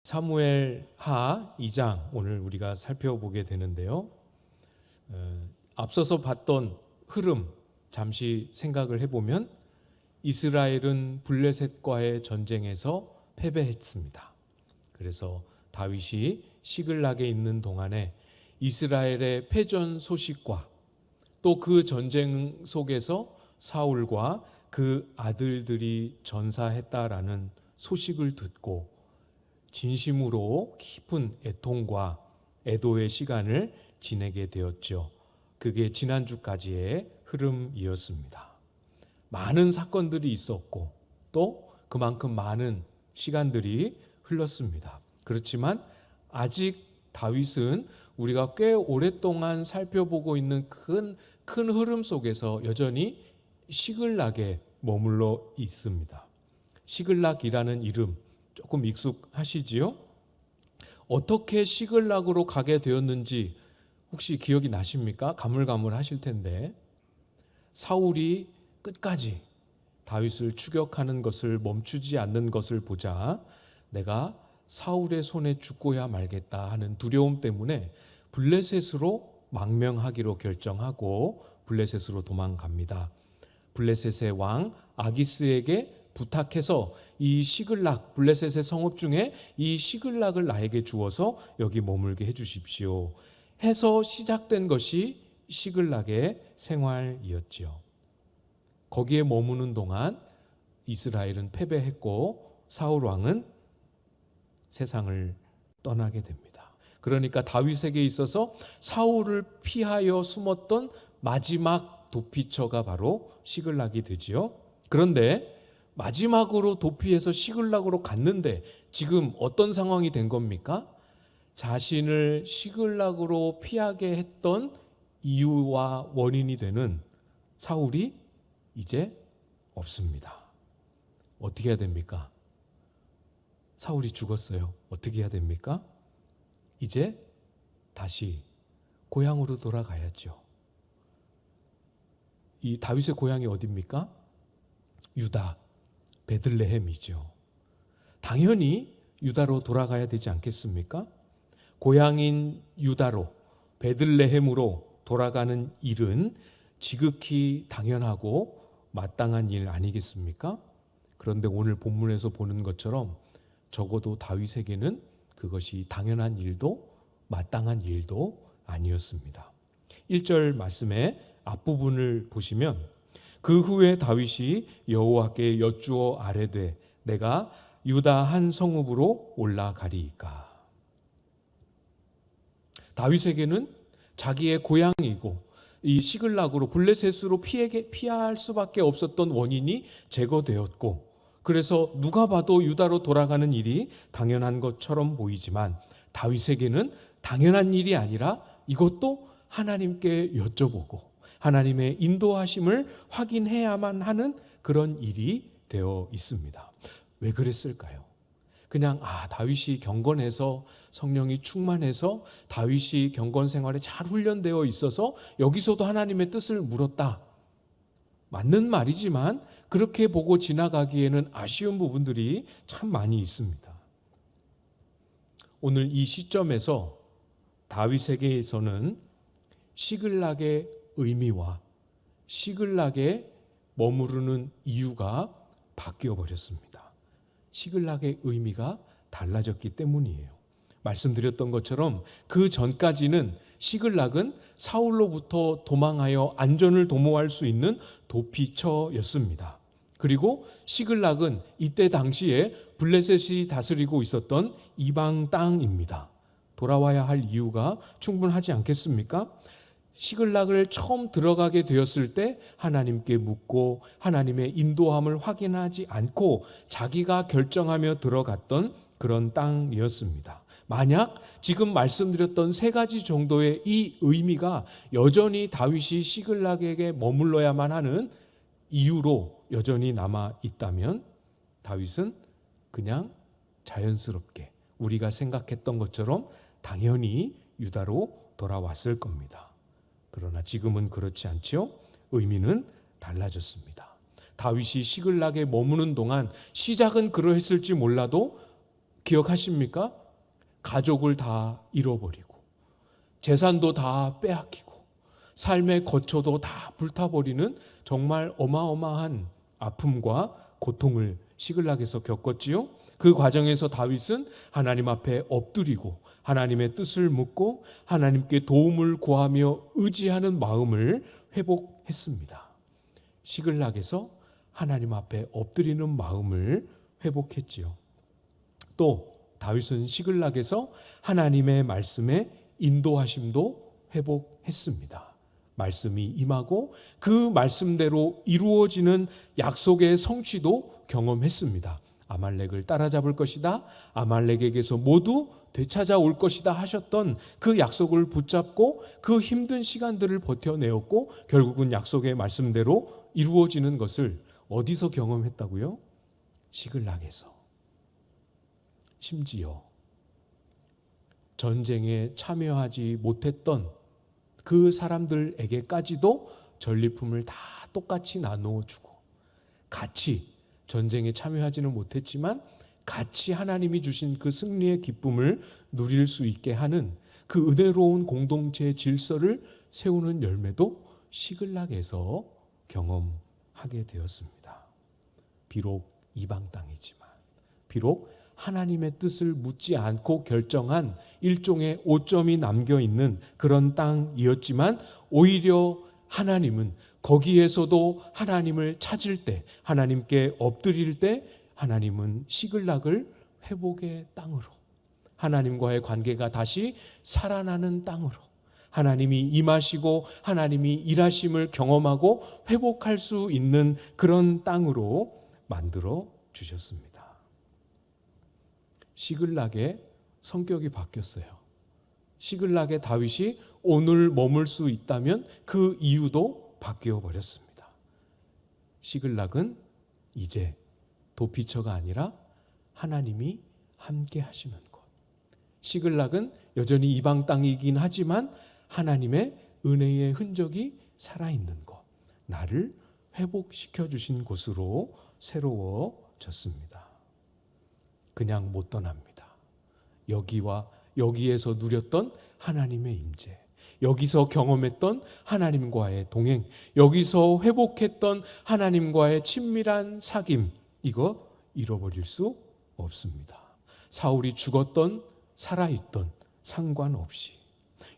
사무엘하 2장 오늘 우리가 살펴보게 되는데요. 앞서서 봤던 흐름 잠시 생각을 해보면 이스라엘은 블레셋과의 전쟁에서 패배했습니다. 그래서 다윗이 시글락에 있는 동안에 이스라엘의 패전 소식과 또 그 전쟁 속에서 사울과 그 아들들이 전사했다라는 소식을 듣고 진심으로 깊은 애통과 애도의 시간을 지내게 되었죠. 그게 지난주까지의 흐름이었습니다. 많은 사건들이 있었고 또 그만큼 많은 시간들이 흘렀습니다. 그렇지만 아직 다윗은 우리가 꽤 오랫동안 살펴보고 있는 큰 흐름 속에서 여전히 시글락에 머물러 있습니다. 시글락이라는 이름 조금 익숙하시지요? 어떻게 시글락으로 가게 되었는지 혹시 기억이 나십니까? 가물가물하실 텐데 사울이 끝까지 다윗을 추격하는 것을 멈추지 않는 것을 보자 내가 사울의 손에 죽고야 말겠다 하는 두려움 때문에 블레셋으로 망명하기로 결정하고 블레셋으로 도망갑니다. 블레셋의 왕 아기스에게 부탁해서 이 시글락, 블레셋의 성읍 중에 이 시글락을 나에게 주어서 여기 머물게 해주십시오 해서 시작된 것이 시글락의 생활이었지요. 거기에 머무는 동안 이스라엘은 패배했고 사울 왕은 세상을 떠나게 됩니다. 그러니까 다윗에게 있어서 사울을 피하여 숨었던 마지막 도피처가 바로 시글락이 되지요. 그런데 마지막으로 도피해서 시글락으로 갔는데 지금 어떤 상황이 된 겁니까? 자신을 시글락으로 피하게 했던 이유와 원인이 되는 사울이 이제 없습니다. 어떻게 해야 됩니까? 사울이 죽었어요. 어떻게 해야 됩니까? 이제 다시 고향으로 돌아가야죠. 이 다윗의 고향이 어디입니까? 유다, 베들레헴이죠. 당연히 유다로 돌아가야 되지 않겠습니까? 고향인 유다로, 베들레헴으로 돌아가는 일은 지극히 당연하고 마땅한 일 아니겠습니까? 그런데 오늘 본문에서 보는 것처럼 적어도 다윗에게는 그것이 당연한 일도 마땅한 일도 아니었습니다. 1절 말씀의 앞부분을 보시면 그 후에 다윗이 여호와께 여쭈어 아뢰되 내가 유다 한 성읍으로 올라가리이까. 다윗에게는 자기의 고향이고 이 시글락으로 블레셋으로 피할 수밖에 없었던 원인이 제거되었고 그래서 누가 봐도 유다로 돌아가는 일이 당연한 것처럼 보이지만 다윗에게는 당연한 일이 아니라 이것도 하나님께 여쭤보고 하나님의 인도하심을 확인해야만 하는 그런 일이 되어 있습니다. 왜 그랬을까요? 그냥 다윗이 경건해서 성령이 충만해서 다윗이 경건 생활에 잘 훈련되어 있어서 여기서도 하나님의 뜻을 물었다. 맞는 말이지만 그렇게 보고 지나가기에는 아쉬운 부분들이 참 많이 있습니다. 오늘 이 시점에서 다윗에게서는 시글락의 의미와 시글락에 머무르는 이유가 바뀌어 버렸습니다. 시글락의 의미가 달라졌기 때문이에요. 말씀드렸던 것처럼 그 전까지는 시글락은 사울로부터 도망하여 안전을 도모할 수 있는 도피처였습니다. 그리고 시글락은 이때 당시에 블레셋이 다스리고 있었던 이방 땅입니다. 돌아와야 할 이유가 충분하지 않겠습니까? 시글락을 처음 들어가게 되었을 때 하나님께 묻고 하나님의 인도함을 확인하지 않고 자기가 결정하며 들어갔던 그런 땅이었습니다. 만약 지금 말씀드렸던 세 가지 정도의 이 의미가 여전히 다윗이 시글락에게 머물러야만 하는 이유로 여전히 남아 있다면 다윗은 그냥 자연스럽게 우리가 생각했던 것처럼 당연히 유다로 돌아왔을 겁니다. 그러나 지금은 그렇지 않죠. 의미는 달라졌습니다. 다윗이 시글락에 머무는 동안 시작은 그러했을지 몰라도 기억하십니까? 가족을 다 잃어버리고 재산도 다 빼앗기고 삶의 거처도 다 불타버리는 정말 어마어마한 아픔과 고통을 시글락에서 겪었지요. 그 과정에서 다윗은 하나님 앞에 엎드리고 하나님의 뜻을 묻고 하나님께 도움을 구하며 의지하는 마음을 회복했습니다. 시글락에서 하나님 앞에 엎드리는 마음을 회복했지요. 또 다윗은 시글락에서 하나님의 말씀에 인도하심도 회복했습니다. 말씀이 임하고 그 말씀대로 이루어지는 약속의 성취도 경험했습니다. 아말렉을 따라잡을 것이다, 아말렉에게서 모두 되찾아올 것이다 하셨던 그 약속을 붙잡고 그 힘든 시간들을 버텨내었고 결국은 약속의 말씀대로 이루어지는 것을 어디서 경험했다고요? 시글락에서. 심지어 전쟁에 참여하지 못했던 그 사람들에게까지도 전리품을 다 똑같이 나누어주고 같이 전쟁에 참여하지는 못했지만 같이 하나님이 주신 그 승리의 기쁨을 누릴 수 있게 하는 그 은혜로운 공동체의 질서를 세우는 열매도 시글락에서 경험하게 되었습니다. 비록 이방 땅이지만, 비록 하나님의 뜻을 묻지 않고 결정한 일종의 오점이 남겨있는 그런 땅이었지만 오히려 하나님은 거기에서도 하나님을 찾을 때, 하나님께 엎드릴 때 하나님은 시글락을 회복의 땅으로, 하나님과의 관계가 다시 살아나는 땅으로, 하나님이 임하시고 하나님이 일하심을 경험하고 회복할 수 있는 그런 땅으로 만들어 주셨습니다. 시글락의 성격이 바뀌었어요. 시글락의 다윗이 오늘 머물 수 있다면 그 이유도 바뀌어 버렸습니다. 시글락은 이제 도피처가 아니라 하나님이 함께 하시는 곳. 시글락은 여전히 이방 땅이긴 하지만 하나님의 은혜의 흔적이 살아있는 곳, 나를 회복시켜 주신 곳으로 새로워졌습니다. 그냥 못 떠납니다. 여기에서 누렸던 하나님의 임재, 여기서 경험했던 하나님과의 동행, 여기서 회복했던 하나님과의 친밀한 사귐, 이거 잃어버릴 수 없습니다. 사울이 죽었던 살아있던 상관없이,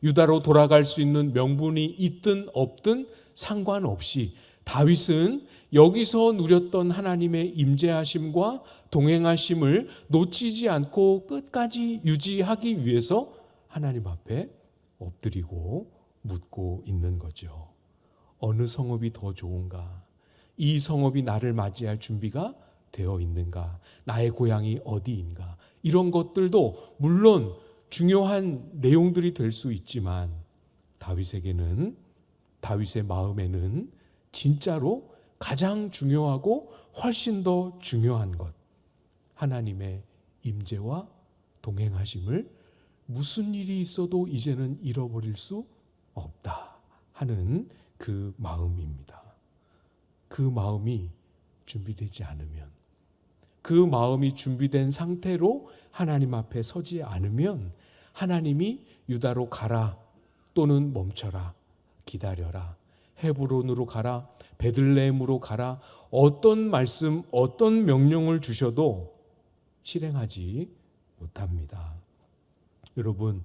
유다로 돌아갈 수 있는 명분이 있든 없든 상관없이 다윗은 여기서 누렸던 하나님의 임재하심과 동행하심을 놓치지 않고 끝까지 유지하기 위해서 하나님 앞에 엎드리고 묻고 있는 거죠. 어느 성읍이 더 좋은가? 이 성읍이 나를 맞이할 준비가 되어 있는가? 나의 고향이 어디인가? 이런 것들도 물론 중요한 내용들이 될 수 있지만 다윗의 마음에는 진짜로 가장 중요하고 훨씬 더 중요한 것, 하나님의 임재와 동행하심을 무슨 일이 있어도 이제는 잃어버릴 수 없다 하는 그 마음입니다. 그 마음이 준비되지 않으면, 그 마음이 준비된 상태로 하나님 앞에 서지 않으면 하나님이 유다로 가라 또는 멈춰라, 기다려라, 헤브론으로 가라, 베들레헴으로 가라, 어떤 말씀, 어떤 명령을 주셔도 실행하지 못합니다. 여러분,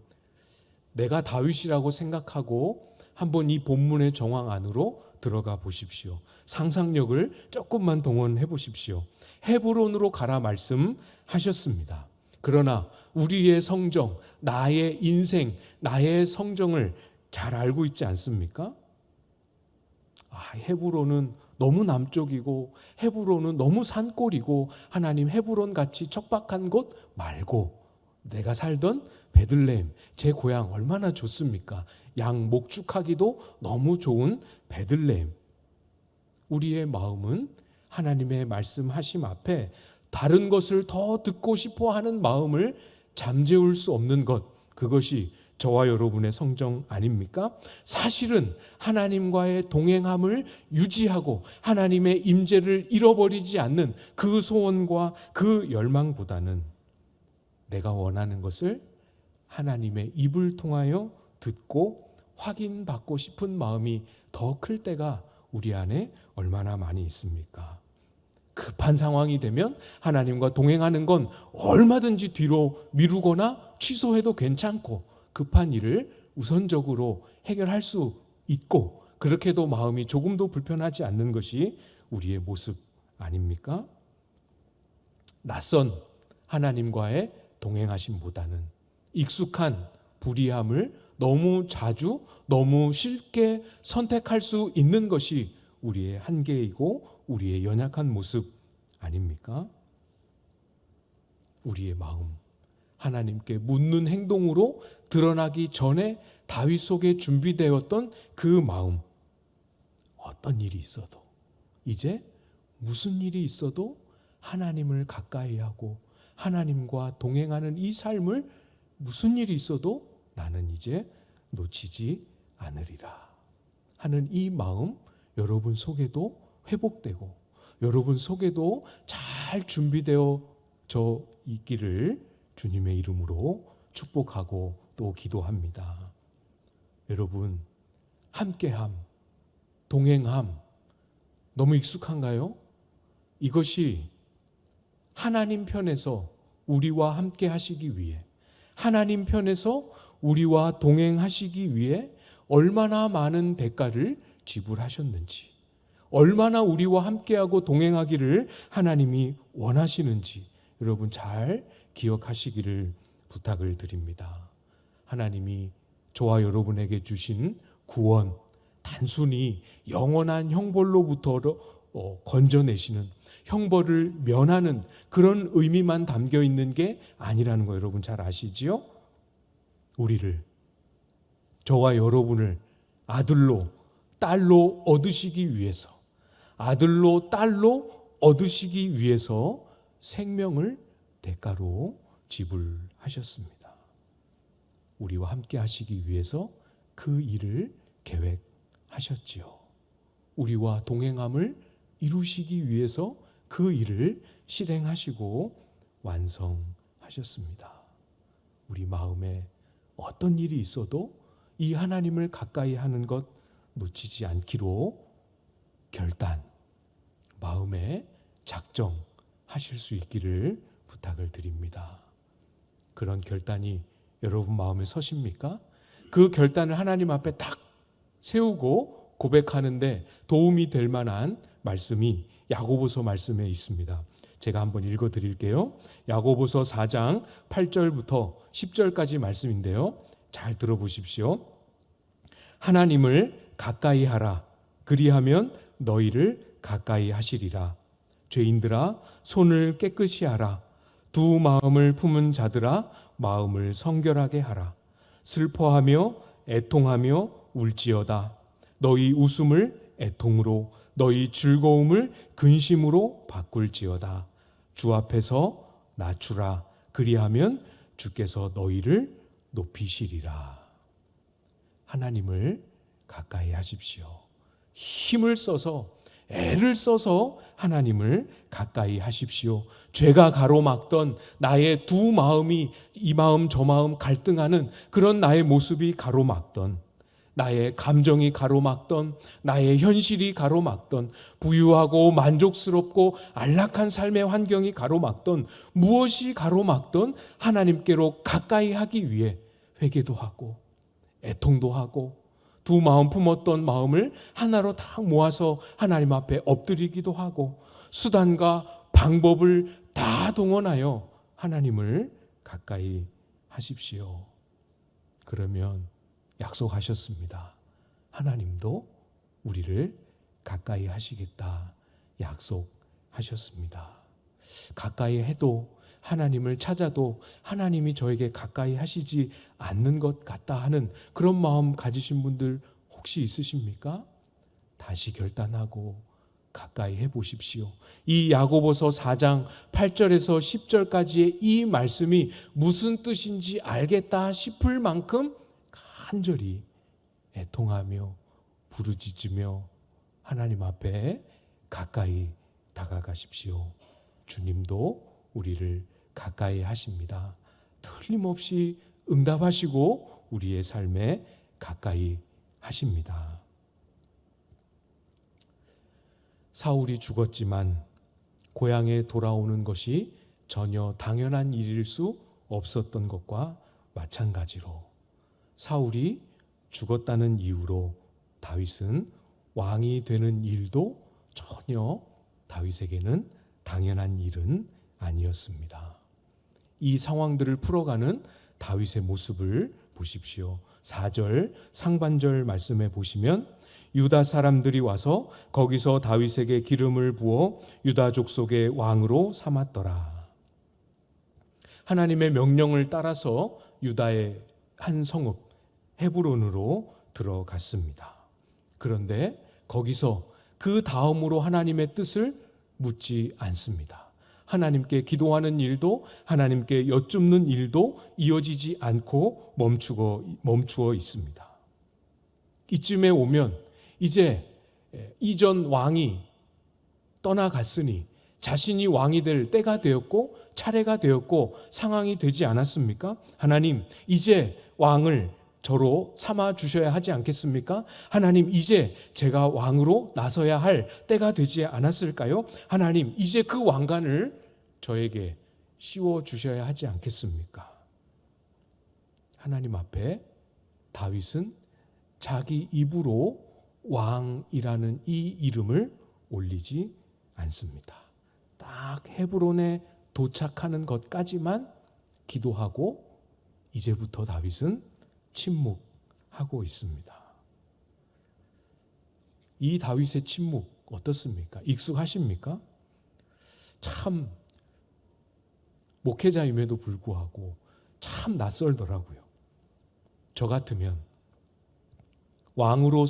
내가 다윗이라고 생각하고 한번 이 본문의 정황 안으로 들어가 보십시오. 상상력을 조금만 동원해 보십시오. 헤브론으로 가라 말씀하셨습니다. 그러나 우리의 성정, 나의 인생, 나의 성정을 잘 알고 있지 않습니까? 헤브론은 너무 남쪽이고 헤브론은 너무 산골이고 하나님 헤브론 같이 척박한 곳 말고 내가 살던 베들레헴, 제 고향 얼마나 좋습니까? 양 목축하기도 너무 좋은 베들레헴. 우리의 마음은 하나님의 말씀하심 앞에 다른 것을 더 듣고 싶어 하는 마음을 잠재울 수 없는 것, 그것이 저와 여러분의 성정 아닙니까? 사실은 하나님과의 동행함을 유지하고 하나님의 임재를 잃어버리지 않는 그 소원과 그 열망보다는 내가 원하는 것을 하나님의 입을 통하여 듣고 확인받고 싶은 마음이 더 클 때가 우리 안에 얼마나 많이 있습니까? 급한 상황이 되면 하나님과 동행하는 건 얼마든지 뒤로 미루거나 취소해도 괜찮고, 급한 일을 우선적으로 해결할 수 있고, 그렇게도 마음이 조금도 불편하지 않는 것이 우리의 모습 아닙니까? 낯선 하나님과의 동행하심보다는 익숙한 불의함을 너무 자주 너무 쉽게 선택할 수 있는 것이 우리의 한계이고 우리의 연약한 모습 아닙니까? 우리의 마음, 하나님께 묻는 행동으로 드러나기 전에 다윗 속에 준비되었던 그 마음, 어떤 일이 있어도, 이제 무슨 일이 있어도 하나님을 가까이 하고 하나님과 동행하는 이 삶을, 무슨 일이 있어도 나는 이제 놓치지 않으리라 하는 이 마음, 여러분 속에도 회복되고 여러분 속에도 잘 준비되어져 있기를 주님의 이름으로 축복하고 또 기도합니다. 여러분, 함께함, 동행함 너무 익숙한가요? 이것이 하나님 편에서 우리와 함께 하시기 위해, 하나님 편에서 우리와 동행하시기 위해 얼마나 많은 대가를 지불하셨는지, 얼마나 우리와 함께하고 동행하기를 하나님이 원하시는지 여러분 잘 기억하시기를 부탁을 드립니다. 하나님이 저와 여러분에게 주신 구원, 단순히 영원한 형벌로부터 건져내시는, 형벌을 면하는 그런 의미만 담겨 있는 게 아니라는 거 여러분 잘 아시지요? 우리를, 저와 여러분을 아들로, 딸로 얻으시기 위해서, 아들로, 딸로 얻으시기 위해서 생명을 대가로 지불하셨습니다. 우리와 함께 하시기 위해서 그 일을 계획하셨지요. 우리와 동행함을 이루시기 위해서 그 일을 실행하시고 완성하셨습니다. 우리 마음에 어떤 일이 있어도 이 하나님을 가까이 하는 것 놓치지 않기로 결단, 마음에 작정하실 수 있기를 부탁을 드립니다. 그런 결단이 여러분 마음에 서십니까? 그 결단을 하나님 앞에 딱 세우고 고백하는데 도움이 될 만한 말씀이 야고보서 말씀에 있습니다. 제가 한번 읽어 드릴게요. 야고보서 4장 8절부터 10절까지 말씀인데요. 잘 들어보십시오. 하나님을 가까이 하라. 그리하면 너희를 가까이 하시리라. 죄인들아 손을 깨끗이 하라. 두 마음을 품은 자들아 마음을 성결하게 하라. 슬퍼하며 애통하며 울지어다. 너희 웃음을 애통으로, 너희 즐거움을 근심으로 바꿀지어다. 주 앞에서 낮추라. 그리하면 주께서 너희를 높이시리라. 하나님을 가까이 하십시오. 힘을 써서, 애를 써서 하나님을 가까이 하십시오. 죄가 가로막던 나의 두 마음이 이 마음 저 마음 갈등하는 그런 나의 모습이 가로막던, 나의 감정이 가로막던, 나의 현실이 가로막던, 부유하고 만족스럽고 안락한 삶의 환경이 가로막던, 무엇이 가로막던 하나님께로 가까이 하기 위해 회개도 하고 애통도 하고 두 마음 품었던 마음을 하나로 다 모아서 하나님 앞에 엎드리기도 하고 수단과 방법을 다 동원하여 하나님을 가까이 하십시오. 그러면 약속하셨습니다. 하나님도 우리를 가까이 하시겠다 약속하셨습니다. 가까이 해도, 하나님을 찾아도 하나님이 저에게 가까이 하시지 않는 것 같다 하는 그런 마음 가지신 분들 혹시 있으십니까? 다시 결단하고 가까이 해보십시오. 이 야고보서 4장 8절에서 10절까지의 이 말씀이 무슨 뜻인지 알겠다 싶을 만큼 간절히 애통하며 부르짖으며 하나님 앞에 가까이 다가가십시오. 주님도 우리를 가까이 하십니다. 틀림없이 응답하시고 우리의 삶에 가까이 하십니다. 사울이 죽었지만 고향에 돌아오는 것이 전혀 당연한 일일 수 없었던 것과 마찬가지로 사울이 죽었다는 이유로 다윗은 왕이 되는 일도 전혀 다윗에게는 당연한 일은 아니었습니다. 이 상황들을 풀어가는 다윗의 모습을 보십시오. 4절 상반절 말씀에 보시면 유다 사람들이 와서 거기서 다윗에게 기름을 부어 유다 족속의 왕으로 삼았더라. 하나님의 명령을 따라서 유다의 한 성읍 헤브론으로 들어갔습니다. 그런데 거기서 그 다음으로 하나님의 뜻을 묻지 않습니다. 하나님께 기도하는 일도 하나님께 여쭙는 일도 이어지지 않고 멈추어 있습니다. 이쯤에 오면 이제 이전 왕이 떠나갔으니 자신이 왕이 될 때가 되었고 차례가 되었고 상황이 되지 않았습니까? 하나님, 이제 왕을 저로 삼아 주셔야 하지 않겠습니까? 하나님, 이제 제가 왕으로 나서야 할 때가 되지 않았을까요? 하나님, 이제 그 왕관을 저에게 씌워 주셔야 하지 않겠습니까? 하나님 앞에 다윗은 자기 입으로 왕이라는 이 이름을 올리지 않습니다. 딱 헤브론에 도착하는 것까지만 기도하고 이제부터 다윗은 침묵하고 있습니다. 이 다윗의 침묵 어떻습니까? 익숙하십니까? 참 목회자임에도 불구하고 참 낯설더라고요. 저 같으면 왕으로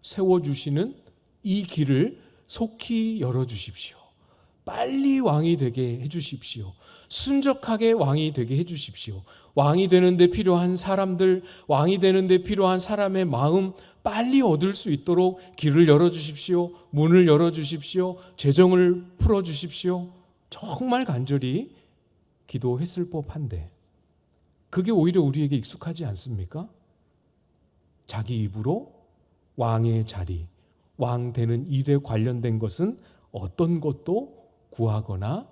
세워주시는 이 길을 속히 열어주십시오. 빨리 왕이 되게 해주십시오. 순적하게 왕이 되게 해주십시오. 왕이 되는데 필요한 사람들, 왕이 되는데 필요한 사람의 마음 빨리 얻을 수 있도록 길을 열어주십시오. 문을 열어주십시오. 재정을 풀어주십시오. 정말 간절히 기도했을 법한데 그게 오히려 우리에게 익숙하지 않습니까? 자기 입으로 왕의 자리, 왕 되는 일에 관련된 것은 어떤 것도 구하거나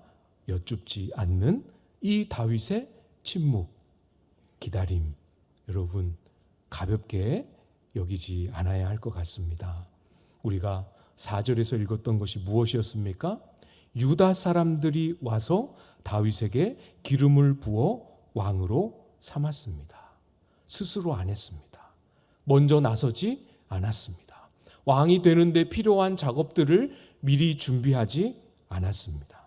여쭙지 않는 이 다윗의 침묵, 기다림, 여러분 가볍게 여기지 않아야 할 것 같습니다. 우리가 4절에서 읽었던 것이 무엇이었습니까? 유다 사람들이 와서 다윗에게 기름을 부어 왕으로 삼았습니다. 스스로 안 했습니다. 먼저 나서지 않았습니다. 왕이 되는데 필요한 작업들을 미리 준비하지 않았습니다.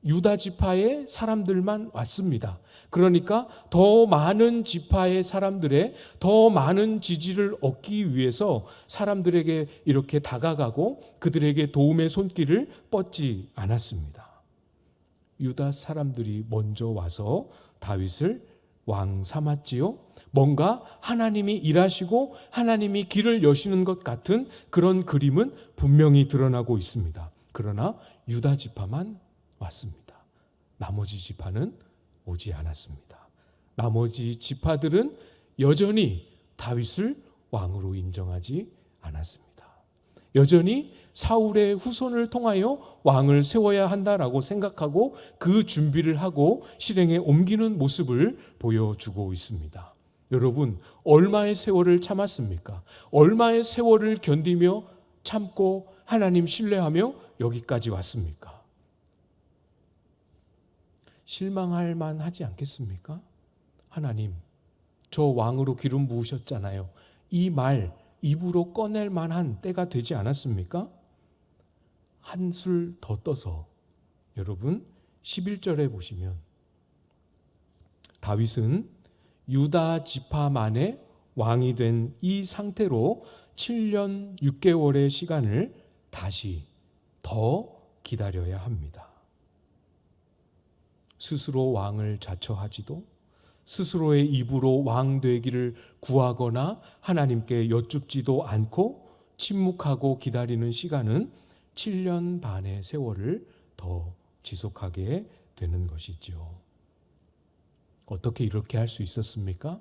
유다 지파의 사람들만 왔습니다. 그러니까 더 많은 지파의 사람들의 더 많은 지지를 얻기 위해서 사람들에게 이렇게 다가가고 그들에게 도움의 손길을 뻗지 않았습니다. 유다 사람들이 먼저 와서 다윗을 왕 삼았지요. 뭔가 하나님이 일하시고 하나님이 길을 여시는 것 같은 그런 그림은 분명히 드러나고 있습니다. 그러나 유다 지파만 왔습니다. 나머지 지파는 오지 않았습니다. 나머지 지파들은 여전히 다윗을 왕으로 인정하지 않았습니다. 여전히 사울의 후손을 통하여 왕을 세워야 한다라고 생각하고 그 준비를 하고 실행에 옮기는 모습을 보여주고 있습니다. 여러분, 얼마의 세월을 참았습니까? 얼마의 세월을 견디며 참고 하나님 신뢰하며 여기까지 왔습니까? 실망할 만하지 않겠습니까? 하나님, 저 왕으로 기름 부으셨잖아요. 이 말 입으로 꺼낼 만한 때가 되지 않았습니까? 한술 더 떠서 여러분 11절에 보시면 다윗은 유다 지파만의 왕이 된 이 상태로 7년 6개월의 시간을 다시 더 기다려야 합니다. 스스로 왕을 자처하지도 스스로의 입으로 왕 되기를 구하거나 하나님께 여쭙지도 않고 침묵하고 기다리는 시간은 7년 반의 세월을 더 지속하게 되는 것이죠. 어떻게 이렇게 할 수 있었습니까?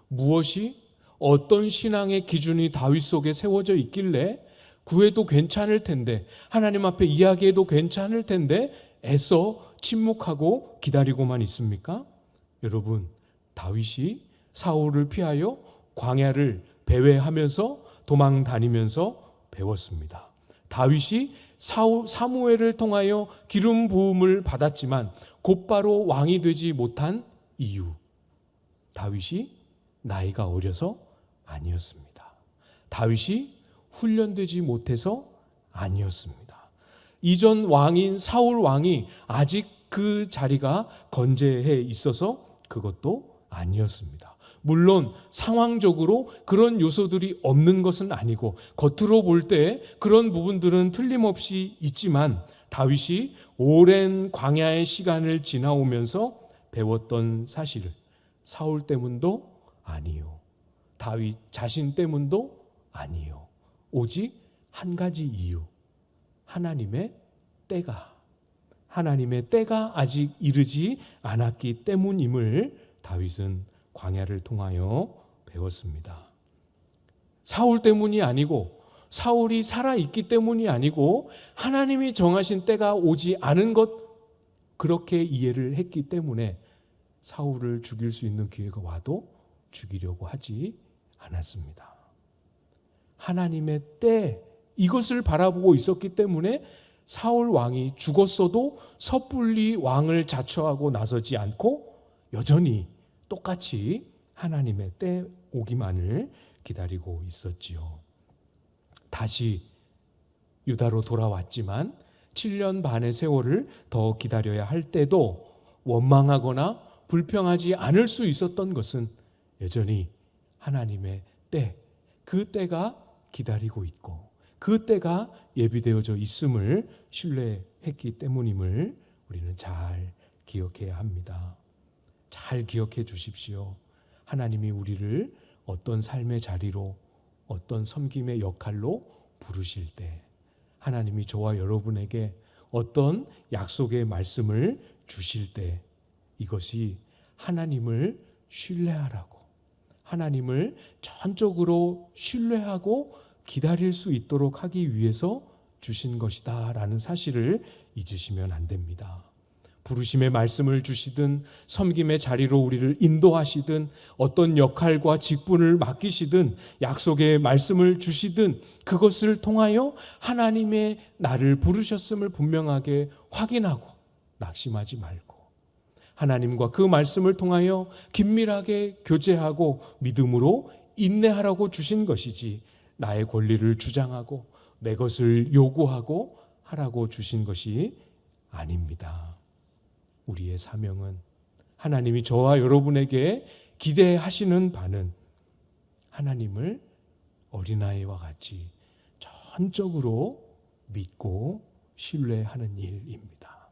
무엇이 어떤 신앙의 기준이 다윗 속에 세워져 있길래 구해도 괜찮을 텐데, 하나님 앞에 이야기해도 괜찮을 텐데 애써 침묵하고 기다리고만 있습니까? 여러분, 다윗이 사울을 피하여 광야를 배회하면서 도망 다니면서 배웠습니다. 다윗이 사무엘을 통하여 기름 부음을 받았지만 곧바로 왕이 되지 못한 이유, 다윗이 나이가 어려서 아니었습니다. 다윗이 훈련되지 못해서 아니었습니다. 이전 왕인 사울 왕이 아직 그 자리가 건재해 있어서 그것도 아니었습니다. 물론 상황적으로 그런 요소들이 없는 것은 아니고 겉으로 볼 때 그런 부분들은 틀림없이 있지만 다윗이 오랜 광야의 시간을 지나오면서 배웠던 사실, 사울 때문도 아니요, 다윗 자신 때문도 아니요, 오직 한 가지 이유, 하나님의 때가 아직 이르지 않았기 때문임을 다윗은 광야를 통하여 배웠습니다. 사울 때문이 아니고, 사울이 살아있기 때문이 아니고, 하나님이 정하신 때가 오지 않은 것, 그렇게 이해를 했기 때문에 사울을 죽일 수 있는 기회가 와도 죽이려고 하지 않았습니다. 하나님의 때, 이것을 바라보고 있었기 때문에 사울 왕이 죽었어도 섣불리 왕을 자처하고 나서지 않고 여전히 똑같이 하나님의 때 오기만을 기다리고 있었지요. 다시 유다로 돌아왔지만 7년 반의 세월을 더 기다려야 할 때도 원망하거나 불평하지 않을 수 있었던 것은 여전히 하나님의 때, 그 때가 기다리고 있고 그 때가 예비되어져 있음을 신뢰했기 때문임을 우리는 잘 기억해야 합니다. 잘 기억해 주십시오. 하나님이 우리를 어떤 삶의 자리로, 어떤 섬김의 역할로 부르실 때, 하나님이 저와 여러분에게 어떤 약속의 말씀을 주실 때, 이것이 하나님을 신뢰하라고, 하나님을 전적으로 신뢰하고 기다릴 수 있도록 하기 위해서 주신 것이다 라는 사실을 잊으시면 안 됩니다. 부르심의 말씀을 주시든 섬김의 자리로 우리를 인도하시든 어떤 역할과 직분을 맡기시든 약속의 말씀을 주시든 그것을 통하여 하나님의 나를 부르셨음을 분명하게 확인하고 낙심하지 말고 하나님과 그 말씀을 통하여 긴밀하게 교제하고 믿음으로 인내하라고 주신 것이지 나의 권리를 주장하고 내 것을 요구하고 하라고 주신 것이 아닙니다. 우리의 사명은 하나님이 저와 여러분에게 기대하시는 바는 하나님을 어린아이와 같이 전적으로 믿고 신뢰하는 일입니다.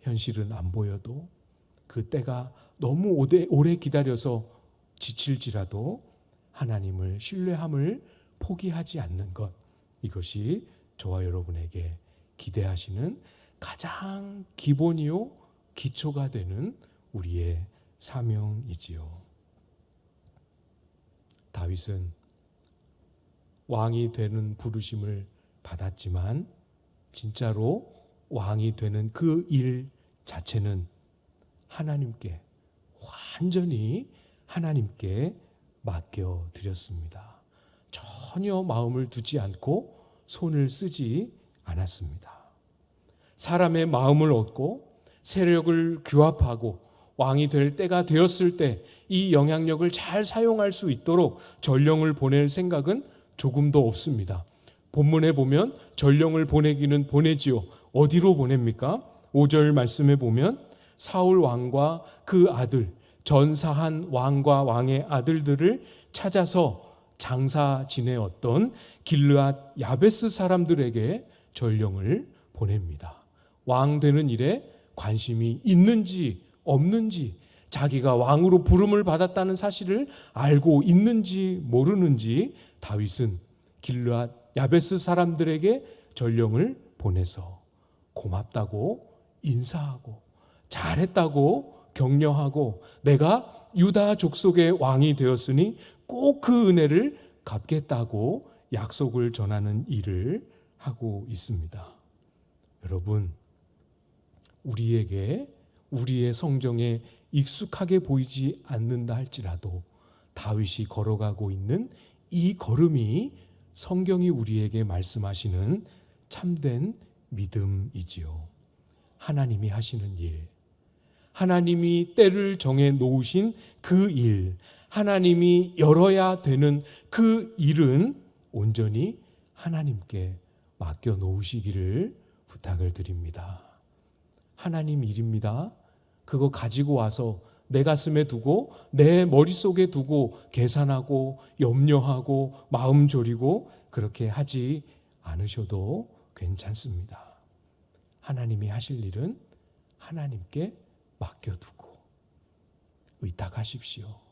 현실은 안 보여도 그 때가 너무 오래 기다려서 지칠지라도 하나님을 신뢰함을 포기하지 않는 것, 이것이 저와 여러분에게 기대하시는 가장 기본이요 기초가 되는 우리의 사명이지요. 다윗은 왕이 되는 부르심을 받았지만 진짜로 왕이 되는 그 일 자체는 하나님께, 완전히 하나님께 맡겨드렸습니다. 전혀 마음을 두지 않고 손을 쓰지 않았습니다. 사람의 마음을 얻고 세력을 규합하고 왕이 될 때가 되었을 때 이 영향력을 잘 사용할 수 있도록 전령을 보낼 생각은 조금도 없습니다. 본문에 보면 전령을 보내기는 보내지요. 어디로 보냅니까? 5절 말씀에 보면 사울 왕과 그 아들, 전사한 왕과 왕의 아들들을 찾아서 장사 지내었던 길르앗 야베스 사람들에게 전령을 보냅니다. 왕 되는 일에 관심이 있는지 없는지, 자기가 왕으로 부름을 받았다는 사실을 알고 있는지 모르는지 다윗은 길르앗 야베스 사람들에게 전령을 보내서 고맙다고 인사하고 잘했다고 격려하고 내가 유다 족속의 왕이 되었으니 꼭 그 은혜를 갚겠다고 약속을 전하는 일을 하고 있습니다. 여러분, 우리에게 우리의 성정에 익숙하게 보이지 않는다 할지라도 다윗이 걸어가고 있는 이 걸음이 성경이 우리에게 말씀하시는 참된 믿음이지요. 하나님이 하시는 일, 하나님이 때를 정해 놓으신 그 일, 하나님이 열어야 되는 그 일은 온전히 하나님께 맡겨 놓으시기를 부탁을 드립니다. 하나님 일입니다. 그거 가지고 와서 내 가슴에 두고 내 머릿속에 두고 계산하고 염려하고 마음 졸이고 그렇게 하지 않으셔도 괜찮습니다. 하나님이 하실 일은 하나님께 맡겨두고 의탁하십시오.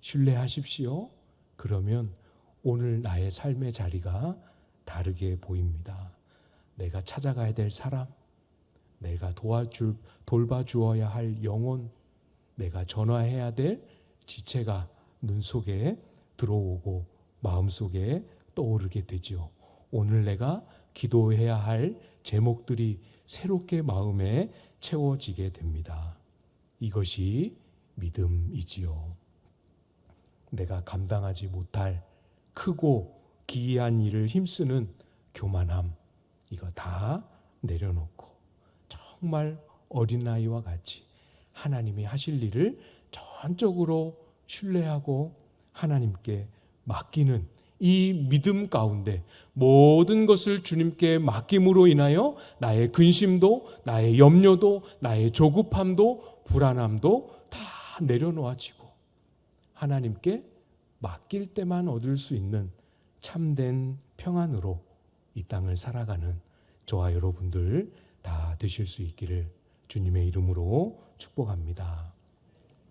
신뢰하십시오. 그러면 오늘 나의 삶의 자리가 다르게 보입니다. 내가 찾아가야 될 사람, 내가 돌봐주어야 할 영혼, 내가 전화해야 될 지체가 눈 속에 들어오고 마음속에 떠오르게 되죠. 오늘 내가 기도해야 할 제목들이 새롭게 마음에 채워지게 됩니다. 이것이 믿음이지요. 내가 감당하지 못할 크고 기이한 일을 힘쓰는 교만함, 이거 다 내려놓고 정말 어린아이와 같이 하나님이 하실 일을 전적으로 신뢰하고 하나님께 맡기는 이 믿음 가운데 모든 것을 주님께 맡김으로 인하여 나의 근심도, 나의 염려도, 나의 조급함도, 불안함도 다 내려놓아지고 하나님께 맡길 때만 얻을 수 있는 참된 평안으로 이 땅을 살아가는 저와 여러분들 다 되실 수 있기를 주님의 이름으로 축복합니다.